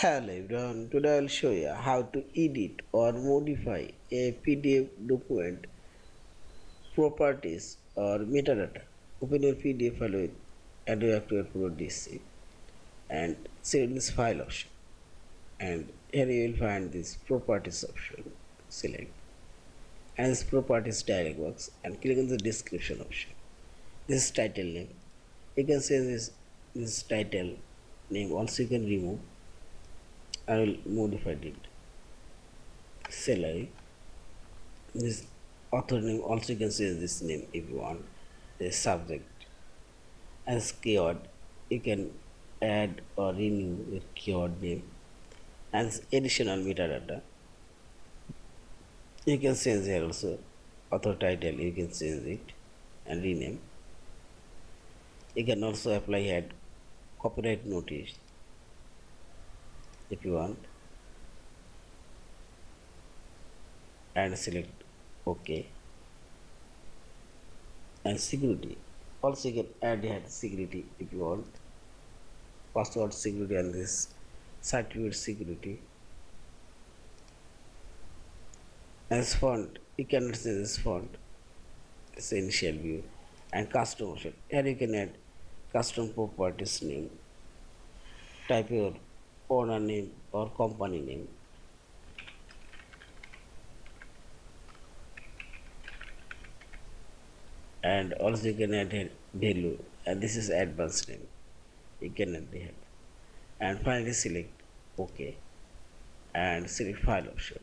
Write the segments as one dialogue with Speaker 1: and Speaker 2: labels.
Speaker 1: Hello everyone, today I'll show you how to edit or modify a PDF document properties or metadata. Open your PDF file with Acrobat Pro DC and select this file option, and here you will find this properties option. Select and this properties dialog box and click on the description option. This is title name. You can say this title name also you can remove. I will modify it. Salary. This author name also you can say this name if you want. The subject as keyword you can add or renew your keyword name. As additional metadata you can change here also. Author title you can change it and rename. You can also apply add copyright notice if you want and select OK. And security also you can add here security if you want, password security and this certificate security. As font you can see this font, this initial view and custom option. Here you can add custom properties name, type your owner name or company name, and also you can add here value, and this is advanced name you can add here. And finally select OK and select file option,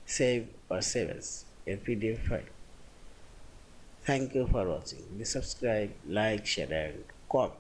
Speaker 1: save or save as a PDF file. Thank you for watching. Please subscribe, like, share and comment.